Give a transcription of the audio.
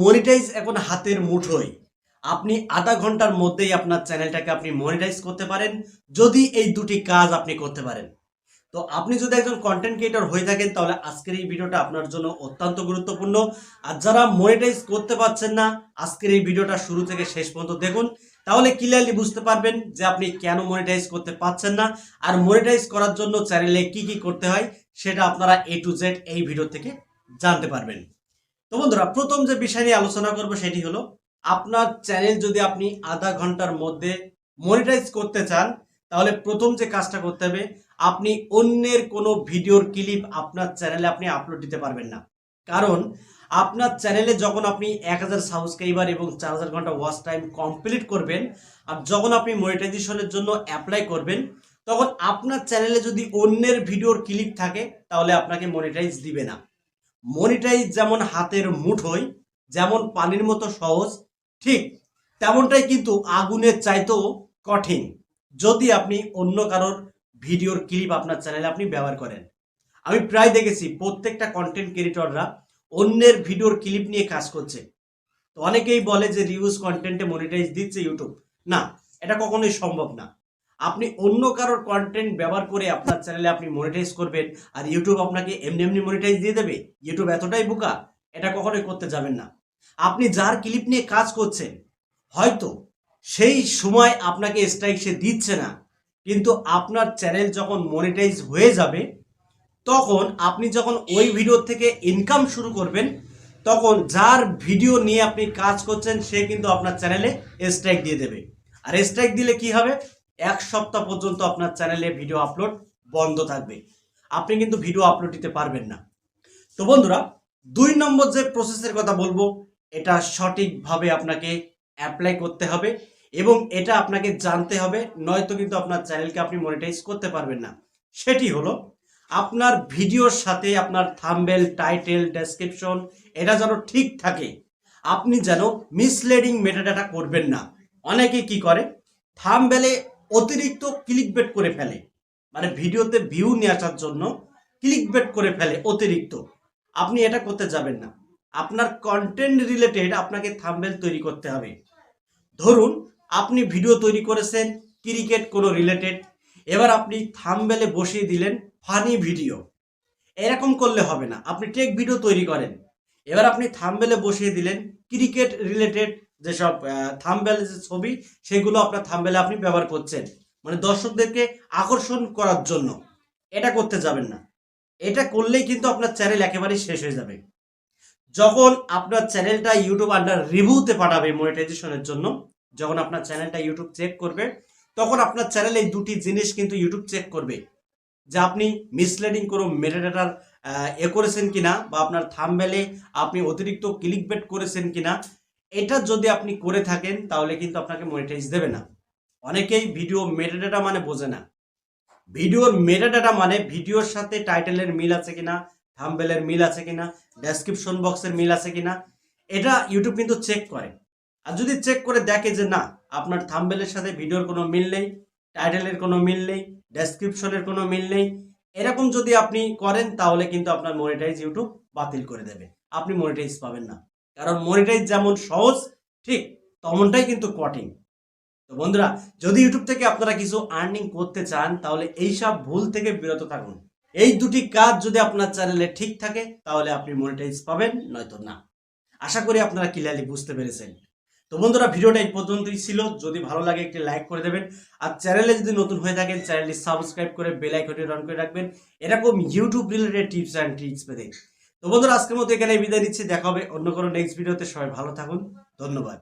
Monetize এখন হাতের মুঠোয়। আপনি আধা ঘন্টার মধ্যেই আপনার চ্যানেলটাকে আপনি মনিটাইজ করতে পারেন, যদি এই দুটি কাজ আপনি করতে পারেন। তো আপনি যদি একজন কন্টেন্ট ক্রিয়েটর হয়ে থাকেন তাহলে আজকের এই ভিডিওটা আপনার জন্য অত্যন্ত গুরুত্বপূর্ণ। আর যারা মনিটাইজ করতে পারছেন না, আজকের এই ভিডিওটা শুরু থেকে শেষ পর্যন্ত দেখুন, তাহলে ক্লিয়ারলি বুঝতে পারবেন যে আপনি কেন মনিটাইজ করতে পারছেন না, আর মনিটাইজ করার জন্য চ্যানেলে কি কি করতে হয় সেটা আপনারা A to Z এই ভিডিও থেকে জানতে পারবেন। তো বন্ধুরা, প্রথম যে বিষয় নিয়ে আলোচনা করব সেটি হলো, আপনার চ্যানেল যদি আপনি আধা ঘন্টার মধ্যে মনিটাইজ করতে চান, তাহলে প্রথম যে কাজটা করতে হবে, আপনি অন্যের কোনো ভিডিওর ক্লিপ আপনার চ্যানেলে আপনি আপলোড দিতে পারবেন না। কারণ আপনার চ্যানেলে যখন আপনি 1000 সাবস্ক্রাইবার এবং 4000 ঘন্টা ওয়াচ টাইম কমপ্লিট করবেন, আর যখন আপনি মনিটাইজেশনের জন্য অ্যাপ্লাই করবেন, তখন আপনার চ্যানেলে যদি অন্যের ভিডিওর ক্লিপ থাকে তাহলে আপনাকে মনিটাইজ দিবে না। মনিটাইজ যেমন হাতের মুঠোয়, যেমন পানির মতো সহজ, ঠিক তেমনটাই কিন্তু আগুনের চাইতেও কঠিন যদি আপনি অন্য কারোর ভিডিওর ক্লিপ আপনার চ্যানেলে আপনি ব্যবহার করেন। আমি প্রায় দেখেছি প্রত্যেকটা কন্টেন্ট ক্রিয়েটররা অন্যের ভিডিওর ক্লিপ নিয়ে কাজ করছে। তো অনেকেই বলে যে রিউজ কন্টেন্টে মনিটাইজ দিচ্ছে ইউটিউব। না, এটা কখনোই সম্ভব না। আপনি অন্য কারোর কন্টেন্ট ব্যবহার করে আপনার চ্যানেলে আপনি মনিটাইজ করবেন, আর ইউটিউব আপনাকে এমনি এমনি মনিটাইজ দিয়ে দেবে? ইউটিউব এতটাই বোকা? এটা কখনোই করতে যাবেন না। আপনি যার ক্লিপ নিয়ে কাজ করছেন, হয়তো সেই সময় আপনাকে স্ট্রাইক সে দিচ্ছে না, কিন্তু আপনার চ্যানেল যখন মনিটাইজ হয়ে যাবে, তখন আপনি যখন ওই ভিডিও থেকে ইনকাম শুরু করবেন, তখন যার ভিডিও নিয়ে আপনি কাজ করছেন সে কিন্তু আপনার চ্যানেলে স্ট্রাইক দিয়ে দেবে। আর স্ট্রাইক দিলে কি হবে? 1 সপ্তাহ পর্যন্ত আপনার চ্যানেলে ভিডিও আপলোড বন্ধ থাকবে, আপনি কিন্তু ভিডিও আপলোড দিতে পারবেন না। তো বন্ধুরা, 2 নম্বর যে প্রসেসের কথা বলবো, এটা সঠিকভাবে আপনাকে অ্যাপ্লাই করতে হবে এবং এটা আপনাকে জানতে হবে, নয়তো কিন্তু আপনার চ্যানেলকে আপনি মনিটাইজ করতে পারবেন না। সেটি হলো, আপনার ভিডিওর সাথে আপনার থাম্বনেল, টাইটেল, ডেসক্রিপশন এটা যেন ঠিক থাকে। আপনি যেন মিসলিডিং মেটাডাটা করবেন না। অনেকে কি করে, থাম্বনেলে অতিরিক্ত ক্লিকবেট করে ফেলে, মানে ভিডিওতে ভিউ নিয়ে আসার জন্য ক্লিকবেট করে ফেলে অতিরিক্ত। আপনি এটা করতে যাবেন না। আপনার কন্টেন্ট রিলেটেড আপনাকে থাম্বনেল তৈরি করতে হবে। ধরুন আপনি ভিডিও তৈরি করেছেন ক্রিকেট কোনো রিলেটেড, এবার আপনি থাম্বনেলে বসিয়ে দিলেন ফানি ভিডিও। এরকম করলে হবে না। আপনি টেক ভিডিও তৈরি করেন, এবার আপনি থাম্বনেলে বসিয়ে দিলেন ক্রিকেট রিলেটেড যেসব থাম্বনেল যে ছবি, সেগুলো আপনার থাম্বনেলে আপনি ব্যবহার করছেন, মানে দর্শকদেরকে আকর্ষণ করার জন্য। এটা করতে যাবেন না। এটা করলেই কিন্তু আপনার চ্যানেল একেবারেই শেষ হয়ে যাবে। যখন আপনার চ্যানেলটা ইউটিউব আন্ডার রিভিউতে পাঠাবে মনিটাইজেশনের জন্য, যখন আপনার চ্যানেলটা ইউটিউব চেক করবে, তখন আপনার চ্যানেল এই দুটি জিনিস কিন্তু ইউটিউব চেক করবে, যে আপনি মিসলিডিং কোনো মেটাডাটার করেছেন কিনা, বা আপনার থাম্বনেলে আপনি অতিরিক্ত ক্লিকবেট করেছেন কিনা। এটা যদি আপনি করে থাকেন তাহলে কিন্তু আপনাকে মনিটাইজ দেবে না। অনেকেই ভিডিও মেটাডাটা মানে বোঝে না। ভিডিওর মেটাডাটা মানে ভিডিওর সাথে টাইটেলের মিল আছে কিনা, থাম্বনেলের মিল আছে কিনা, ডেসক্রিপশন বক্সের মিল আছে কিনা, এটা ইউটিউব কিন্তু চেক করে। আর যদি চেক করে দেখে যে না, আপনার থাম্বনেলের সাথে ভিডিওর কোনো মিল নেই, টাইটেলের কোনো মিল নেই, ডেসক্রিপশনের কোনো মিল নেই, এরকম যদি আপনি করেন, তাহলে কিন্তু আপনার মনিটাইজ ইউটিউব বাতিল করে দেবে। আপনি মনিটাইজ পাবেন না। কারণ মনিটাইজ যেমন সহজ, ঠিক তেমনটাই কিন্তু কঠিন। তো বন্ধুরা, যদি ইউটিউব থেকে আপনারা কিছু আর্নিং করতে চান, তাহলে এইসব ভুল থেকে বিরত থাকুন। এই দুটি কাজ যদি আপনার চ্যানেলে ঠিক থাকে, তাহলে আপনি মনিটাইজ পাবেন, নয়তো না। আশা করি আপনারা ক্লিয়ারলি বুঝতে পেরেছেন। তো বন্ধুরা, ভিডিওটা এই পর্যন্তই ছিল। যদি ভালো লাগে একটি লাইক করে দেবেন, আর চ্যানেলে যদি নতুন হয়ে থাকেন চ্যানেলটি সাবস্ক্রাইব করে বেল আইকনটি অন করে রাখবেন, এরকম YouTube related tips and tricks পেতে। তো বন্ধুরা, আজকের মতো এখানে বিদায় নিচ্ছি। দেখা হবে অন্য কোনো নেক্সট ভিডিওতে। সবাই ভালো থাকুন, ধন্যবাদ।